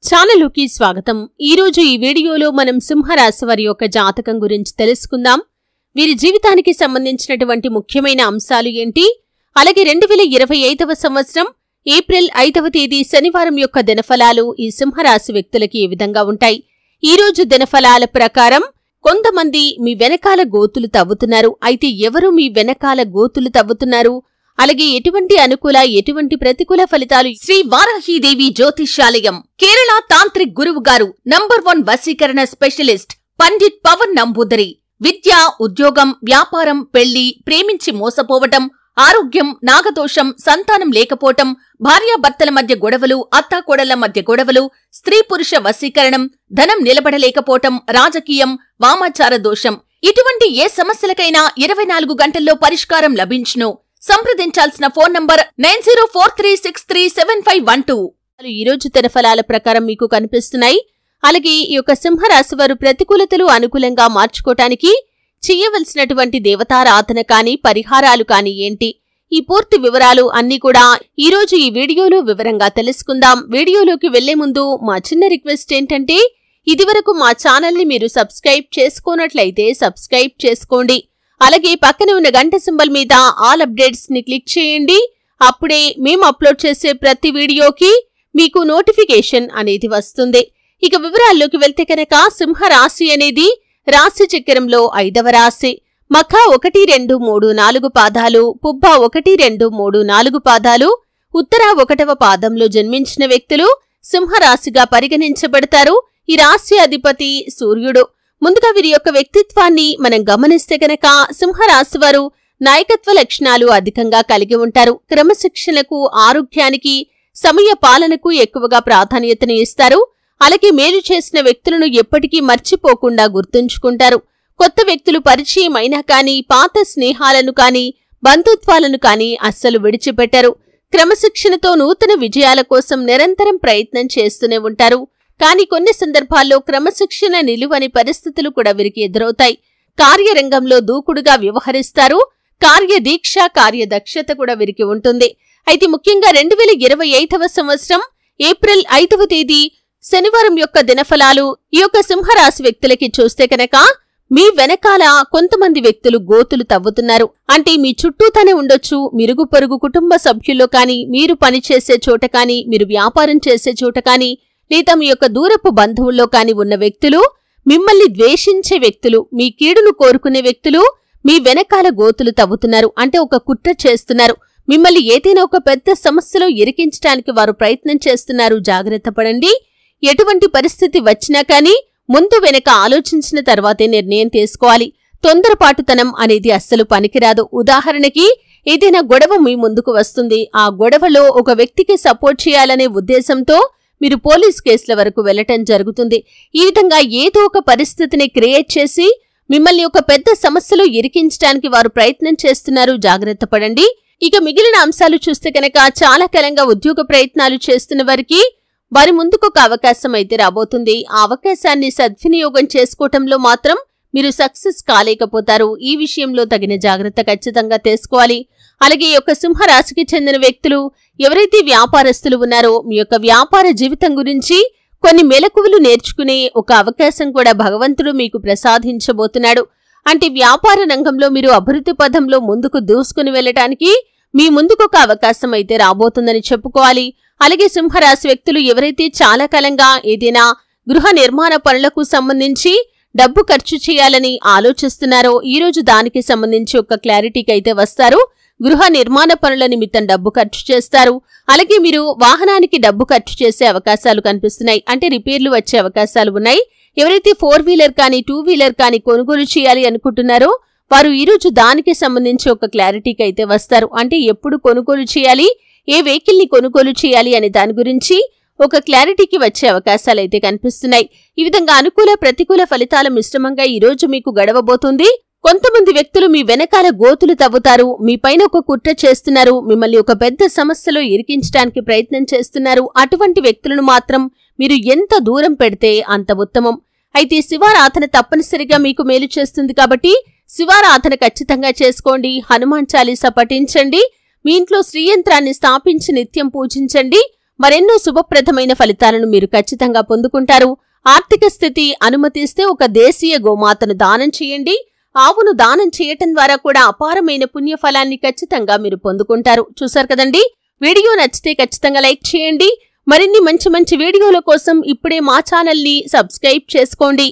ఛానలుకి స్వాగతం। ఈ రోజు ఈ వీడియోలో మనం సింహరాశి వారి యొక్క జాతకం గురించి తెలుసుకుందాం। వీరి జీవితానికి సంబంధించినటువంటి ముఖ్యమైన అంశాలు ఏంటి, అలాగే 2025వ సంవత్సరం ఏప్రిల్ 5వ తేదీ శనివారం యొక్క దినఫలాలు ఈ సింహరాశి వ్యక్తులకి ఏ విధంగా ఉంటాయి। ఈ రోజు దినఫలాల ప్రకారం కొంతమంది మీ వెనకాల గోతులు తవ్వుతున్నారు। అయితే ఎవరు మీ వెనకాల గోతులు తవ్వుతున్నారు, అలాగే ఎటువంటి అనుకూల ఎటువంటి ప్రతికూల ఫలితాలు। శ్రీ వారాహీదేవి జ్యోతిష్యాలయం కేరళ తాంత్రిక్ గురువు గారు నంబర్ 1 వశీకరణ స్పెషలిస్ట్ పండిట్ పవన్ నంబూదరి। విద్య, ఉద్యోగం, వ్యాపారం, పెళ్లి, ప్రేమించి మోసపోవటం, ఆరోగ్యం, నాగదోషం, సంతానం లేకపోవటం, భార్యాభర్తల మధ్య గొడవలు, అత్తాకోడళ్ల మధ్య గొడవలు, స్త్రీ పురుష వశీకరణం, ధనం నిలబడలేకపోవటం, రాజకీయం, వామాచార దోషం, ఇటువంటి ఏ సమస్యలకైనా 24 గంటల్లో పరిష్కారం లభించును। సంప్రదించాల్సిన ఫోన్ నంబర్ 9043637512। ఈ రోజు దినఫలాల ప్రకారం మీకు కనిపిస్తున్నాయి। అలాగే ఈ యొక్క సింహరాశి వారు ప్రతికూలతలు అనుకూలంగా మార్చుకోవటానికి చేయవలసినటువంటి దేవతారాధన కానీ పరిహారాలు కానీ ఏంటి, ఈ పూర్తి వివరాలు అన్నీ కూడా ఈ రోజు ఈ వీడియోలో వివరంగా తెలుసుకుందాం। వీడియోలోకి వెళ్లే ముందు మా చిన్న రిక్వెస్ట్ ఏంటంటే, ఇదివరకు మా ఛానల్ని మీరు సబ్స్క్రైబ్ చేసుకోనట్లయితే సబ్స్క్రైబ్ చేసుకోండి। అలాగే పక్కన ఉన్న గంట సింబల్ మీద ఆల్ అప్డేట్స్ ని క్లిక్ చేయండి। అప్పుడే మేము అప్లోడ్ చేసే ప్రతి వీడియోకి మీకు నోటిఫికేషన్ అనేది వస్తుంది। ఇక వివరాల్లోకి వెళ్తే కనుక సింహరాశి అనేది రాశి చక్రంలో 5వ రాశి। మఖ 1, 2, 3, 4 పాదాలు, పుబ్బ 1, 2, 3, 4 పాదాలు, ఉత్తర 1వ పాదంలో జన్మించిన వ్యక్తులు సింహరాశిగా పరిగణించబడతారు। ఈ రాశి అధిపతి సూర్యుడు। ముందుగా వీరి యొక్క వ్యక్తిత్వాన్ని మనం గమనిస్తే కనుక సింహరాశి వారు నాయకత్వ లక్షణాలు అధికంగా కలిగి ఉంటారు। క్రమశిక్షణకు, ఆరోగ్యానికి, సమయ పాలనకు ఎక్కువగా ప్రాధాన్యతను ఇస్తారు। అలాగే మేలు చేసిన వ్యక్తులను ఎప్పటికీ మర్చిపోకుండా గుర్తుంచుకుంటారు। కొత్త వ్యక్తులు పరిచయం అయినా కానీ పాత స్నేహాలను కానీ బంధుత్వాలను కానీ అస్సలు విడిచిపెట్టరు। క్రమశిక్షణతో నూతన విజయాల కోసం నిరంతరం ప్రయత్నం చేస్తూనే ఉంటారు। కానీ కొన్ని సందర్భాల్లో క్రమశిక్షణ నిలువని పరిస్థితులు కూడా వీరికి ఎదురవుతాయి। కార్యరంగంలో దూకుడుగా వ్యవహరిస్తారు। కార్యదీక్ష, కార్యదక్షత కూడా వీరికి ఉంటుంది। అయితే ముఖ్యంగా 2025వ సంవత్సరం ఏప్రిల్ 5వ తేదీ శనివారం యొక్క దినఫలాలు ఈ యొక్క సింహరాశి వ్యక్తులకి చూస్తే కనుక, మీ వెనకాల కొంతమంది వ్యక్తులు గోతులు తవ్వుతున్నారు। అంటే మీ చుట్టూతానే ఉండొచ్చు, మిరుగు పొరుగు కుటుంబ సభ్యుల్లో కానీ, మీరు పనిచేసే చోట కానీ, మీరు వ్యాపారం చేసే చోట కానీ, లేదా మీ యొక్క దూరపు బంధువుల్లో కాని ఉన్న వ్యక్తులు, మిమ్మల్ని ద్వేషించే వ్యక్తులు, మీ కీడును కోరుకునే వ్యక్తులు మీ వెనకాల గోతులు తవ్వుతున్నారు। అంటే ఒక కుట్ర చేస్తున్నారు। మిమ్మల్ని ఏదైనా ఒక పెద్ద సమస్యలో ఇరికించడానికి వారు ప్రయత్నం చేస్తున్నారు। జాగ్రత్త పడండి। ఎటువంటి పరిస్థితి వచ్చినా కానీ ముందు వెనక ఆలోచించిన తర్వాతే నిర్ణయం తీసుకోవాలి। తొందరపాటుతనం అనేది అస్సలు పనికిరాదు। ఉదాహరణకి ఏదైనా గొడవ మీ ముందుకు వస్తుంది, ఆ గొడవలో ఒక వ్యక్తికి సపోర్ట్ చేయాలనే ఉద్దేశంతో మీరు పోలీస్ కేసుల వరకు వెళ్లటం జరుగుతుంది। ఈ విధంగా ఏదో ఒక పరిస్థితిని క్రియేట్ చేసి మిమ్మల్ని ఒక పెద్ద సమస్యలో ఇరికించడానికి వారు ప్రయత్నం చేస్తున్నారు। జాగ్రత్త పడండి। ఇక మిగిలిన అంశాలు చూస్తే కనుక, చాలా కాలంగా ఉద్యోగ ప్రయత్నాలు చేస్తున్న వారికి వారి ముందుకు ఒక అవకాశం అయితే రాబోతుంది। ఆ అవకాశాన్ని సద్వినియోగం చేసుకోవటంలో మాత్రం మీరు సక్సెస్ కాలేకపోతారు। ఈ విషయంలో తగిన జాగ్రత్త ఖచ్చితంగా తీసుకోవాలి। అలాగే ఈ యొక్క సింహరాశికి చెందిన వ్యక్తులు ఎవరైతే వ్యాపారస్తులు ఉన్నారో, మీ యొక్క వ్యాపార జీవితం గురించి కొన్ని మెలకువలు నేర్చుకునే ఒక అవకాశం కూడా భగవంతుడు మీకు ప్రసాదించబోతున్నాడు। అంటే వ్యాపార రంగంలో మీరు అభివృద్ధి పథంలో ముందుకు దూసుకుని వెళ్లటానికి మీ ముందుకు ఒక అవకాశం అయితే రాబోతుందని చెప్పుకోవాలి। అలాగే సింహరాశి వ్యక్తులు ఎవరైతే చాలా కాలంగా ఏదైనా గృహ నిర్మాణ పనులకు సంబంధించి డబ్బు ఖర్చు చేయాలని ఆలోచిస్తున్నారో, ఈ రోజు దానికి సంబంధించి ఒక క్లారిటీకి అయితే వస్తారు। గృహ నిర్మాణ పనుల నిమిత్తం డబ్బు ఖర్చు చేస్తారు। అలాగే మీరు వాహనానికి డబ్బు ఖర్చు చేసే అవకాశాలు కనిపిస్తున్నాయి। అంటే రిపేర్లు వచ్చే అవకాశాలు ఉన్నాయి। ఎవరైతే 4 వీలర్ కానీ 2 వీలర్ కానీ కొనుగోలు చేయాలి అనుకుంటున్నారో వారు ఈ రోజు దానికి సంబంధించి ఒక క్లారిటీకి అయితే వస్తారు। అంటే ఎప్పుడు కొనుగోలు చేయాలి, ఏ వెహికల్ ని కొనుగోలు చేయాలి అనే దాని గురించి ఒక క్లారిటీకి వచ్చే అవకాశాలైతే కనిపిస్తున్నాయి। ఈ విధంగా అనుకూల ప్రతికూల ఫలితాల మిశ్రమంగా ఈ రోజు మీకు గడవబోతుంది। కొంతమంది వ్యక్తులు మీ వెనకాల గోతులు తవ్వుతారు, మీ పైన ఒక కుట్ర చేస్తున్నారు, మిమ్మల్ని ఒక పెద్ద సమస్యలో ఇరికించడానికి ప్రయత్నం చేస్తున్నారు। అటువంటి వ్యక్తులను మాత్రం మీరు ఎంత దూరం పెడితే అంత ఉత్తమం। అయితే శివారాధన తప్పనిసరిగా మీకు మేలు చేస్తుంది కాబట్టి శివారాధన ఖచ్చితంగా చేసుకోండి। హనుమాన్ చాలీసా పఠించండి। మీ ఇంట్లో శ్రీయంత్రాన్ని స్థాపించి నిత్యం పూజించండి। మరెన్నో శుభప్రదమైన ఫలితాలను మీరు ఖచ్చితంగా పొందుకుంటారు. ఆర్థిక స్థితి అనుమతిస్తే ఒక దేశీయ గోమాతను దానం చేయండి. ఆవును దానం చేయటం ద్వారా కూడా అపారమైన పుణ్యఫలాన్ని ఖచ్చితంగా మీరు పొందుకుంటారు. చూశారు కదండి. వీడియో నచ్చితే ఖచ్చితంగా లైక్ చేయండి. మరిన్ని మంచి మంచి వీడియోల కోసం ఇప్పుడే మా ఛానల్ని సబ్స్క్రైబ్ చేసుకోండి.